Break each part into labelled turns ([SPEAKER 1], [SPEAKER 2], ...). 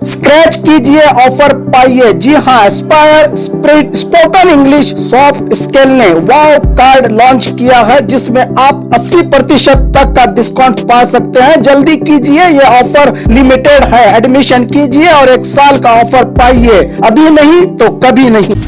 [SPEAKER 1] Scratch कीजिए, offer पाइए। जी हाँ, Aspire spoken English soft skill ने वाव कार्ड लॉन्च किया है, जिसमें आप 80% तक का डिस्काउंट पा सकते हैं। जल्दी कीजिए, ये ऑफर लिमिटेड है। एडमिशन कीजिए और 1 साल का ऑफर पाइए। अभी नहीं तो कभी नहीं।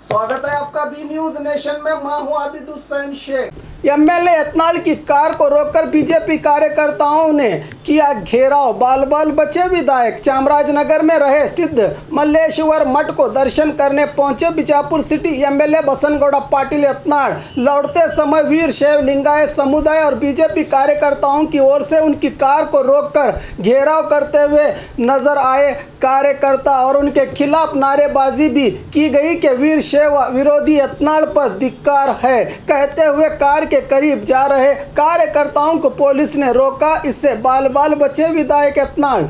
[SPEAKER 2] स्वागत है आपका बी न्यूज नेशन में। मैं हूं आबिद हुसैन शेख। एमएलए यत्नाल की कार को रोककर बीजेपी कार्यकर्ताओं ने किया घेराव। बाल बाल बचे विधायक चामराजनगर में रहे सिद्ध मल्लेश्वर मठ को दर्शन करने पहुंचे बीजापुर सिटी एमएलए बसनगौड़ा पाटिल यत्नाल। लौटते समय वीर शैव लिंगायत समुदाय और बीजेपी कार्यकर्ताओं की ओर से उनकी कार को रोककर घेराव करते हुए नजर आए कार्यकर्ता और उनके खिलाफ नारेबाजी भी की गई कि वीर शैव विरोधी यत्नाल पर धिक्कार है कहते हुए कार के करीब जा रहे कार्यकर्ताओं को पुलिस ने रोका। इससे बाल बाल बचे विधायक यत्नाल।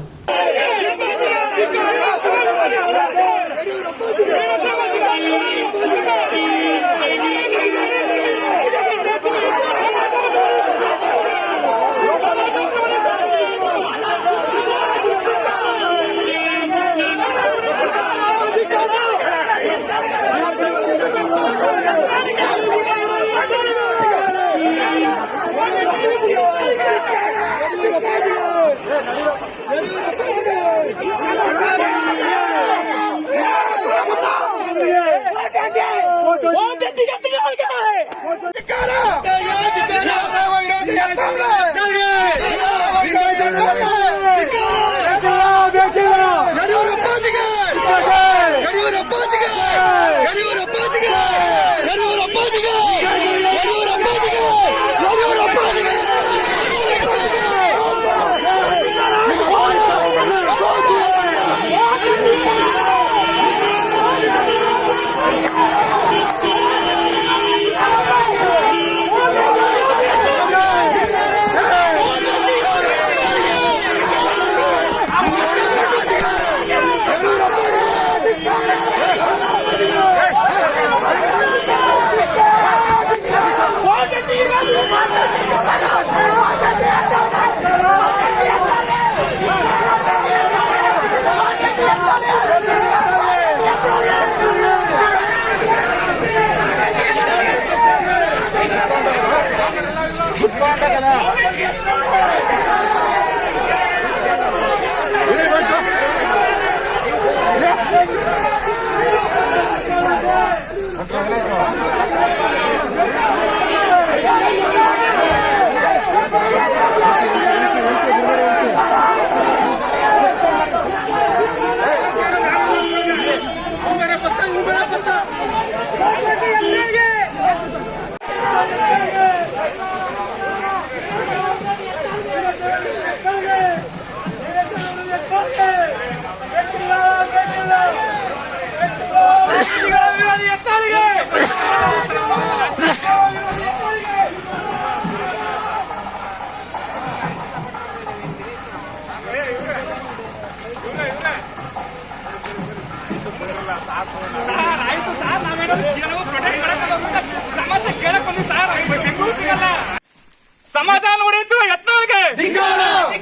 [SPEAKER 3] ಸಮಾಜ ನೋಡಿದ್ರು ಯತ್ನಾಳ್ಗೆ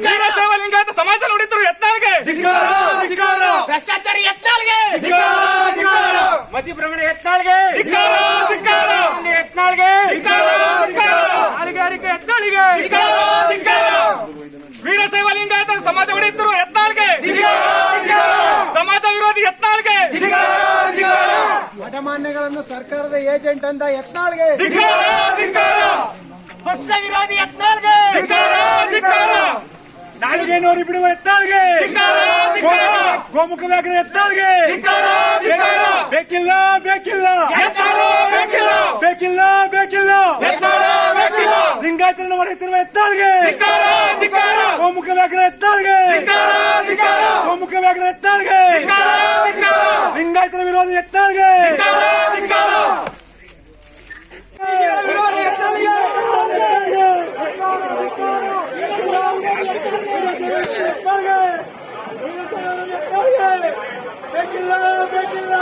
[SPEAKER 3] ವೀರಶೈವ ಲಿಂಗಾಯತ ಸಮಾಜ ನೋಡಿದ್ರು ಯತ್ನಾಳ್ಗೆ ಭ್ರಷ್ಟಾಚಾರಿ ಯತ್ನಾಳ್ಗೆ ಮಧ್ಯಭ್ರಮಣ ಯತ್ನಾಳ್ಗೆ ಯತ್ನಾಳ್ಗೆ ಆಲಿಗಾರಿಕೆ ಯತ್ನಾಳಿಗೆ ವೀರಶೈವ ಲಿಂಗಾಯತ ಸಮಾಜ ಹೊಡೆಯಿದ್ರು ಯತ್ನಾಳ್ಗೆ ಸಮಾಜ ವಿರೋಧಿ ಯತ್ನಾಳ್ಗೆ
[SPEAKER 2] ಮಠಮಾನ್ಯಗಳನ್ನು ಸರ್ಕಾರದ ಏಜೆಂಟ್ ಅಂತ ಯತ್ನಾಳ್ಗೆ
[SPEAKER 3] ಪಕ್ಷ ವಿರೋಧಿ ಯತ್ನಾಳ್ಗೆ ನಾಲಿಗೆ ನೋಡಿ ಬಿಡುವ ಯತ್ನಾಳ್ಗೆ ಗೋಮುಖ ವ್ಯಾಘ್ರ ಯತ್ನಾಳ್ಗೆ ಬೇಕಿಲ್ಲ ಲಿಂಗಾಯತರನ್ನು ಹೊಡೆಯುತ್ತಿರುವ ಯತ್ನಾಳ್ಗೆ ಗೋಮುಖ ವ್ಯಾಘ್ರ ಯತ್ನಾಳ್ಗೆ ಲಿಂಗಾಯತರ ವಿರೋಧಿ ಯತ್ನಾಳ್ಗೆ ಬೇಕಿಲ್ಲ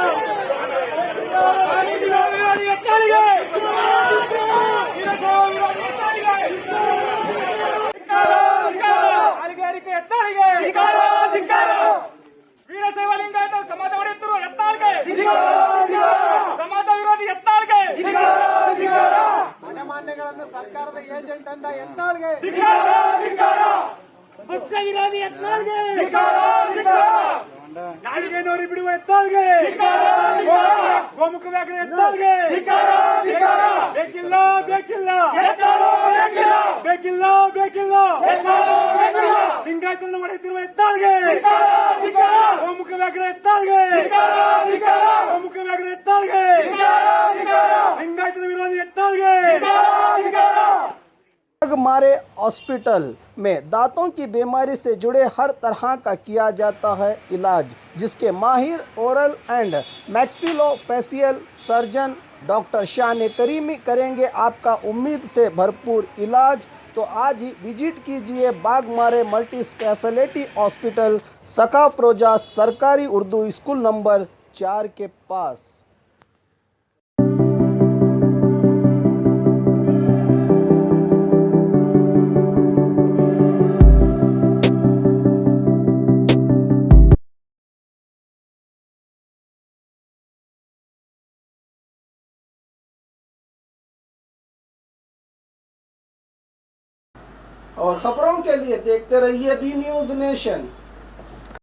[SPEAKER 2] ದಂಡ ಯತ್ನಾಳ್ಗೆ
[SPEAKER 4] ಪಕ್ಷ ವಿರೋಧಿ ಯತ್ನಾಳ್ಗೆ
[SPEAKER 3] ನಾಲಿಗೆ ನೋರಿ ಬಿಡುವ ಎತ್ತಾಳ್ಗೆ ಗೋಮುಖ ವ್ಯಾಘ್ರ ಎತ್ತಾಳ್ಗೆ ಬೇಕಿಲ್ಲ ಬೇಕಿಲ್ಲ ಬೇಕಿಲ್ಲ ಬೇಕಿಲ್ಲ ಲಿಂಗಾಯತರನ್ನು ಹೊಡೆಯುತ್ತಿರುವ ಎತ್ತಾಳ್ಗೆ ಗೋಮುಖ ವ್ಯಾಘ್ರ ಎತ್ತಾಳ್ಗೆ ಗೋಮುಖ ವ್ಯಾಘ್ರ ಎತ್ತಾಳ್ಗೆ ಲಿಂಗಾಯತರ ವಿರೋಧಿ ಎತ್ತಾಳ್ಗೆ
[SPEAKER 1] हमारे हॉस्पिटल में दांतों की बीमारी से जुड़े हर तरह का किया जाता है इलाज, जिसके माहिर oral and maxillofacial surgeon doctor शान करीमी करेंगे आपका उम्मीद से भरपूर इलाज। तो आज ही विजिट कीजिए बागमारे मल्टी स्पेशलिटी हॉस्पिटल सकाफरोजा सरकारी उर्दू स्कूल नंबर 4 के पास।
[SPEAKER 2] और खबरों के लिए देखते रहिए बी न्यूज नेशन।